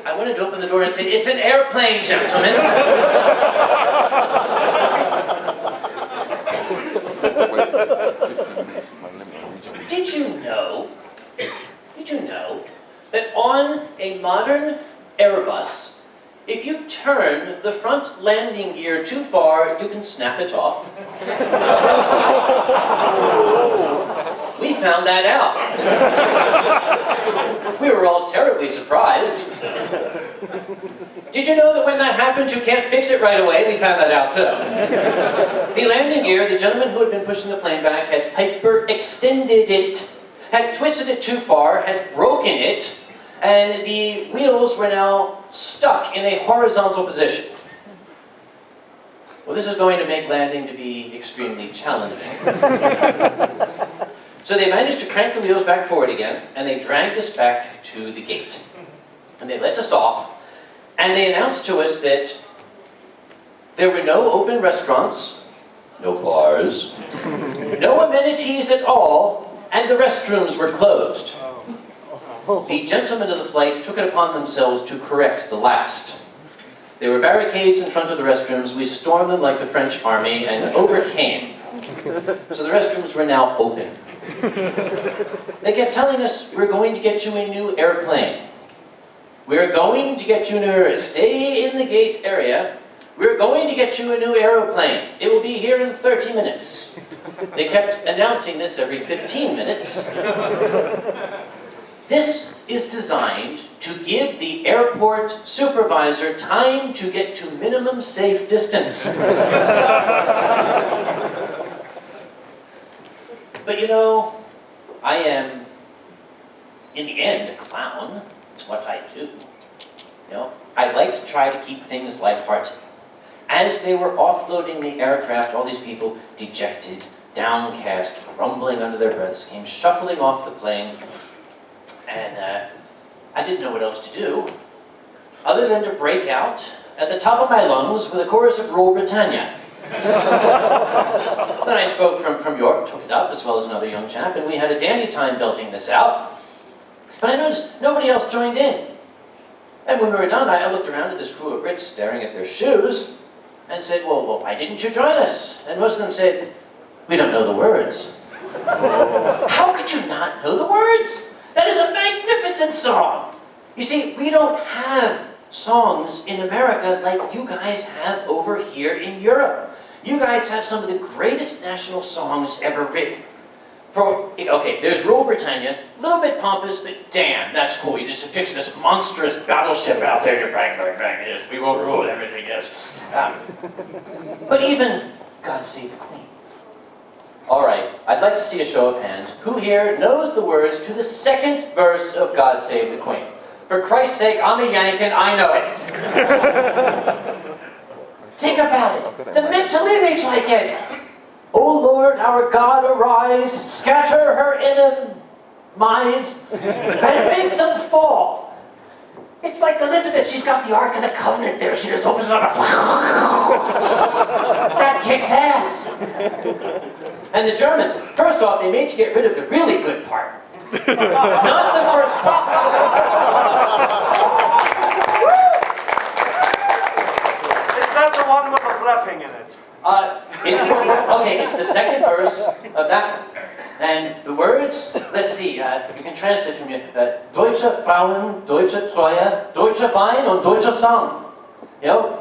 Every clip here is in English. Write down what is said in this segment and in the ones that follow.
I wanted to open the door and say, "It's an airplane, gentlemen." Did you know that on a modern Airbus, if you turn the front landing gear too far, you can snap it off? We found that out. We were all terribly surprised. Did you know that when that happens, you can't fix it right away? We found that out too. The landing gear, the gentleman who had been pushing the plane back had hyperextended it, had twisted it too far, had broken it, and the wheels were now stuck in a horizontal position. Well, this is going to make landing to be extremely challenging. So they managed to crank the wheels back forward again, and they dragged us back to the gate. And they let us off, and they announced to us that there were no open restaurants, no bars, no amenities at all, and the restrooms were closed. The gentlemen of the flight took it upon themselves to correct the last. There were barricades in front of the restrooms. We stormed them like the French army and overcame. So the restrooms were now open. They kept telling us, "We're going to get you a new airplane. We're going to get you a new, stay in the gate area. We're going to get you a new aeroplane. It will be here in 30 minutes. They kept announcing this every 15 minutes. This is designed to give the airport supervisor time to get to minimum safe distance. But you know, I am, in the end, a clown. It's what I do. You know, I like to try to keep things lighthearted. As they were offloading the aircraft, all these people, dejected, downcast, grumbling under their breaths, came shuffling off the plane, and I didn't know what else to do, other than to break out at the top of my lungs with a chorus of Rule Britannia. Then I spoke from York, took it up, as well as another young chap, and we had a dandy time belting this out. But I noticed nobody else joined in. And when we were done, I looked around at this crew of Brits staring at their shoes, and said, well, why didn't you join us? And most of them said, "We don't know the words." How could you not know the words? That is a magnificent song. You see, we don't have songs in America like you guys have over here in Europe. You guys have some of the greatest national songs ever written. Okay, there's Rule Britannia, a little bit pompous, but damn, that's cool. You just picture this monstrous battleship out there, you're bang, bang, bang, yes, we will rule everything, yes. But even God Save the Queen. All right, I'd like to see a show of hands. Who here knows the words to the second verse of God Save the Queen? For Christ's sake, I'm a Yankin, I know it. Think about it, the mental image I get. O Lord, our God, arise, scatter her enemies, and make them fall. It's like Elizabeth, she's got the Ark of the Covenant there, she just opens it up. That kicks ass. And the Germans, first off, they made you get rid of the really good part. Not the first part. Is that the one with the flapping in it? Okay, it's the second verse of that one. And the words, let's see, you can translate from here. Deutsche Frauen, deutsche Treue, deutsche Wein und deutscher Song. You know,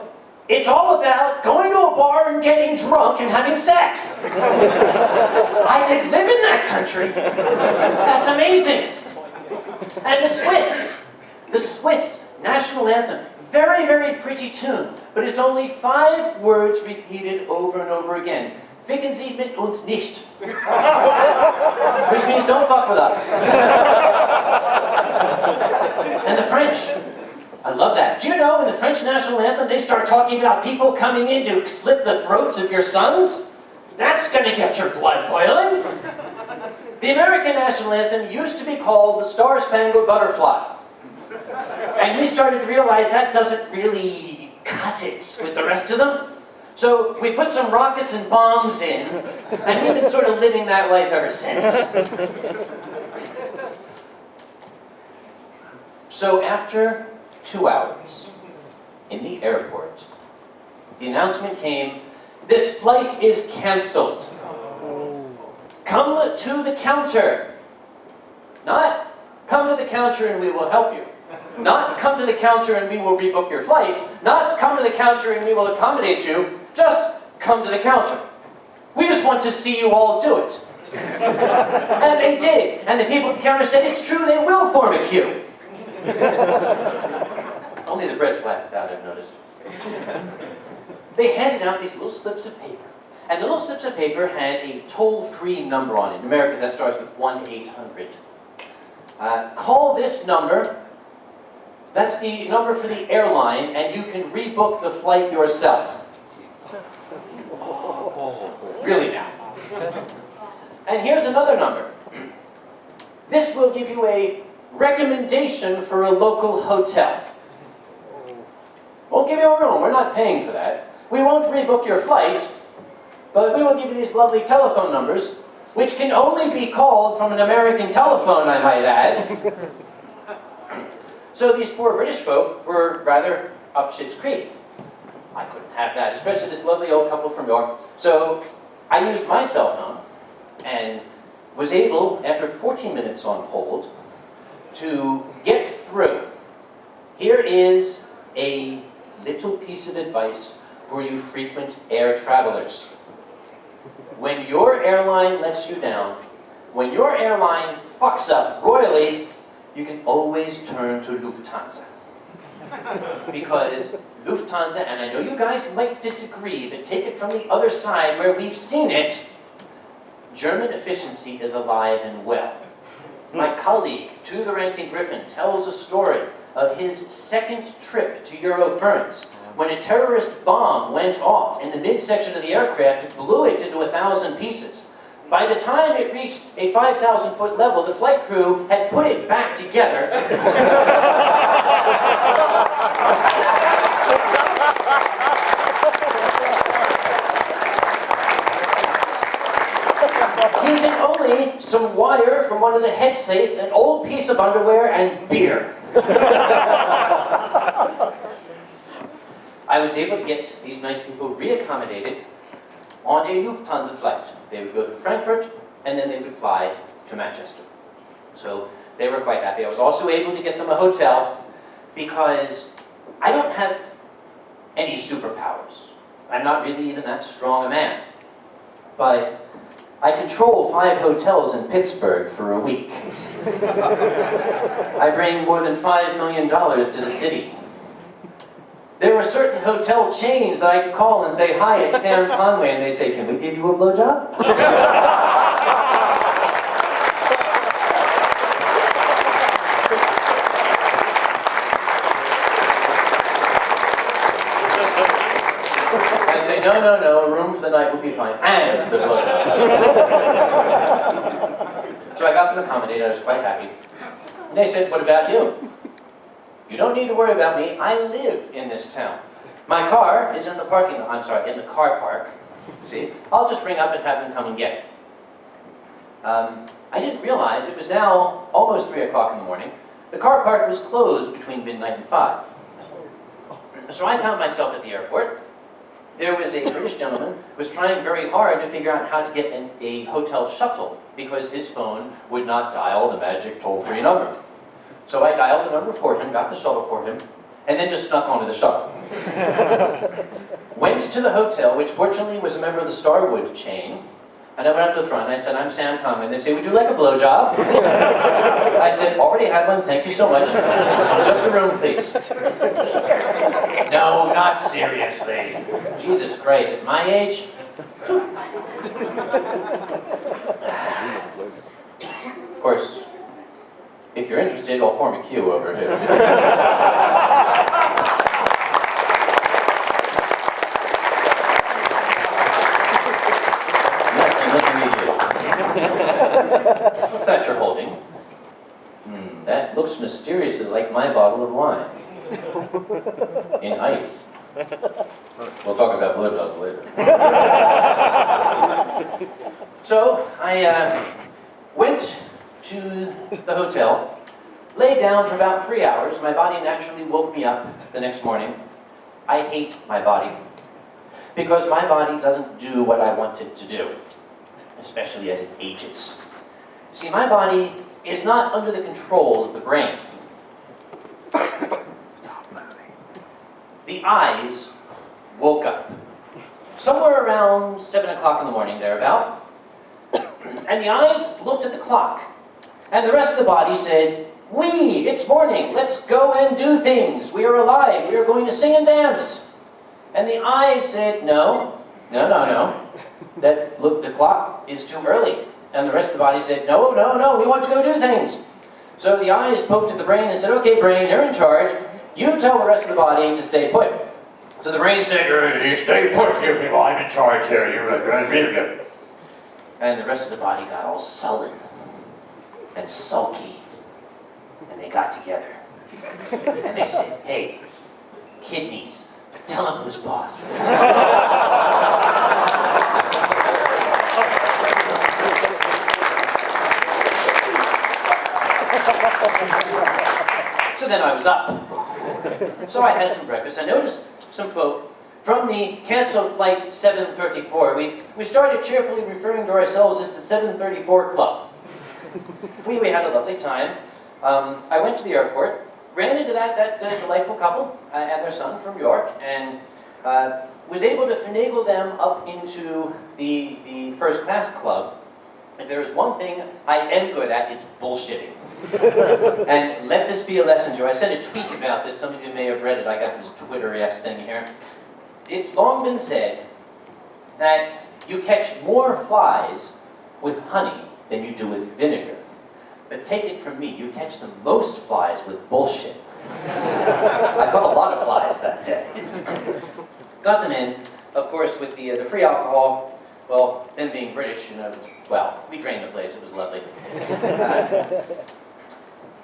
it's all about going to a bar and getting drunk and having sex. I could live in that country. That's amazing. And the Swiss national anthem. Very, very pretty tune, but it's only 5 words repeated over and over again. Ficken Sie mit uns nicht. Which means don't fuck with us. And the French, I love that. Do you know in the French national anthem they start talking about people coming in to slit the throats of your sons? That's gonna get your blood boiling. The American national anthem used to be called the Star-Spangled Butterfly. And we started to realize that doesn't really cut it with the rest of them. So we put some rockets and bombs in, and we've been sort of living that life ever since. So after 2 hours in the airport, the announcement came, "This flight is canceled. Come to the counter." Not, "Come to the counter and we will help you." Not, "Come to the counter and we will rebook your flights." Not, "Come to the counter and we will accommodate you." Just, "Come to the counter. We just want to see you all do it." And they did. And the people at the counter said, "It's true, they will form a queue." Only the Brits laughed at that, I've noticed. They handed out these little slips of paper. And the little slips of paper had a toll-free number on it. In America, that starts with 1-800. Call this number. That's the number for the airline, and you can rebook the flight yourself. Really now. And here's another number. This will give you a recommendation for a local hotel. We'll give you a room. We're not paying for that. We won't rebook your flight, but we will give you these lovely telephone numbers, which can only be called from an American telephone, I might add. So these poor British folk were rather up Schitt's Creek. I couldn't have that, especially this lovely old couple from York. So I used my cell phone and was able, after 14 minutes on hold, to get through. Here is a little piece of advice for you frequent air travelers. When your airline lets you down, when your airline fucks up royally, you can always turn to Lufthansa. Because Lufthansa, and I know you guys might disagree, but take it from the other side where we've seen it, German efficiency is alive and well. My colleague, To the Ranting Griffin, tells a story of his second trip to Eurofurence, when a terrorist bomb went off in the midsection of the aircraft, it blew it into 1,000 pieces. By the time it reached a 5,000-foot level, the flight crew had put it back together. Using only some wire from one of the head slates, an old piece of underwear, and beer. I was able to get these nice people reaccommodated on a Lufthansa flight. They would go through Frankfurt, and then they would fly to Manchester. So they were quite happy. I was also able to get them a hotel because I don't have any superpowers. I'm not really even that strong a man. But I control 5 hotels in Pittsburgh for a week. I bring more than $5 million to the city. There were certain hotel chains that I could call and say, "Hi, it's Sam Conway," and they say, "Can we give you a blowjob?" I say, no, a room for the night will be fine, and the blowjob. So I got them accommodated, I was quite happy. And they said, "What about you? You don't need to worry about me. I live in this town. My car is in the parking lot. I'm sorry, in the car park. See? I'll just ring up and have them come and get it." I didn't realize it was now almost 3 o'clock in the morning. The car park was closed between midnight and 5. So I found myself at the airport. There was a British gentleman who was trying very hard to figure out how to get a hotel shuttle because his phone would not dial the magic toll-free number. So I dialed the number for him, got the shuttle for him, and then just snuck onto the shuttle. Went to the hotel, which fortunately was a member of the Starwood chain, and I went up to the front and I said, "I'm Sam Conway." And they say, "Would you like a blowjob?" I said, "Already had one, thank you so much. Just a room, please." "No, not seriously." Jesus Christ, at my age? Of course, if you're interested, I'll form a queue over here. Yes, I'm looking at you. What's that you're holding? That looks mysteriously like my bottle of wine. In ice. We'll talk about blowjobs later. So, I went to the hotel, Lay down for about 3 hours. My body naturally woke me up the next morning. I hate my body because my body doesn't do what I want it to do, especially as it ages. See, my body is not under the control of the brain. The eyes woke up somewhere around 7 o'clock in the morning, thereabout, and the eyes looked at the clock, and the rest of the body said, it's morning, let's go and do things. We are alive, we are going to sing and dance. And the eyes said, no. The clock is too early. And the rest of the body said, no, we want to go do things. So the eyes poked at the brain and said, okay, brain, you're in charge. You tell the rest of the body to stay put. So the brain said, you stay put, you people, I'm in charge here. You're And the rest of the body got all sullen and sulky. And they got together. And they said, hey, kidneys, tell them who's boss. So then I was up. So I had some breakfast. I noticed some folk from the canceled flight 734. We started cheerfully referring to ourselves as the 734 Club. We had a lovely time. I went to the airport, ran into that delightful couple and their son from York, and was able to finagle them up into the first class club. If there is one thing I am good at, it's bullshitting. And let this be a lesson to you. I sent a tweet about this. Some of you may have read it. I got this Twitter-esque thing here. It's long been said that you catch more flies with honey than you do with vinegar. But take it from me, you catch the most flies with bullshit. I caught a lot of flies that day. Got them in, of course, with the free alcohol. Well, them being British, we drained the place, it was lovely.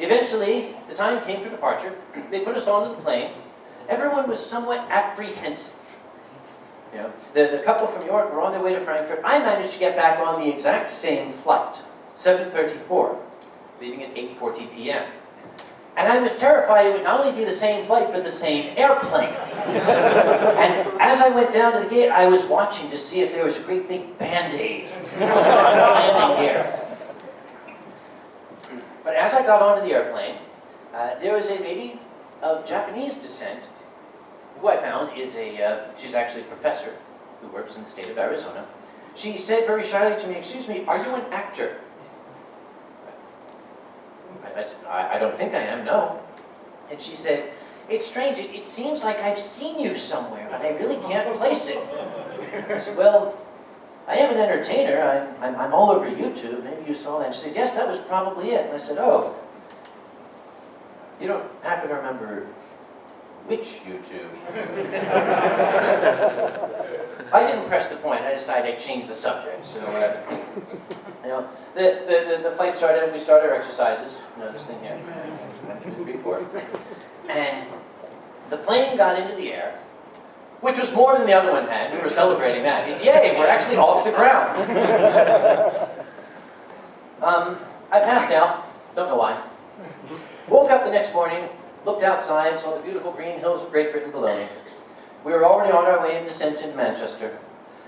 Eventually, the time came for departure. They put us onto the plane. Everyone was somewhat apprehensive. The couple from York were on their way to Frankfurt. I managed to get back on the exact same flight, 7:34, leaving at 8:40 p.m. And I was terrified it would not only be the same flight, but the same airplane. And as I went down to the gate, I was watching to see if there was a great big Band-Aid landing gear. But as I got onto the airplane, there was a lady of Japanese descent, who I found is she's actually a professor who works in the state of Arizona. She said very shyly to me, excuse me, are you an actor? I said, I don't think I am, no. And she said, it's strange, it seems like I've seen you somewhere, but I really can't place it. I said, well, I am an entertainer, I'm all over YouTube, maybe you saw that. She said, yes, that was probably it. And I said, oh, you don't happen to remember which YouTube? I didn't press the point, I decided I'd change the subject. So, the flight started, we started our exercises. This thing here. 1, 2, 3, 4. And the plane got into the air, which was more than the other one had. We were celebrating that. It's yay, we're actually off the ground. I passed out, don't know why. Woke up the next morning, looked outside, saw the beautiful green hills of Great Britain below me. We were already on our way in descent into Manchester.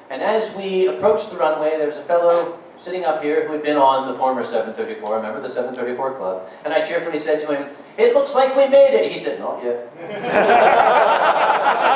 And as we approached the runway, there was a fellow sitting up here who had been on the former 734, remember the 734 Club? And I cheerfully said to him, it looks like we made it. He said, not yet.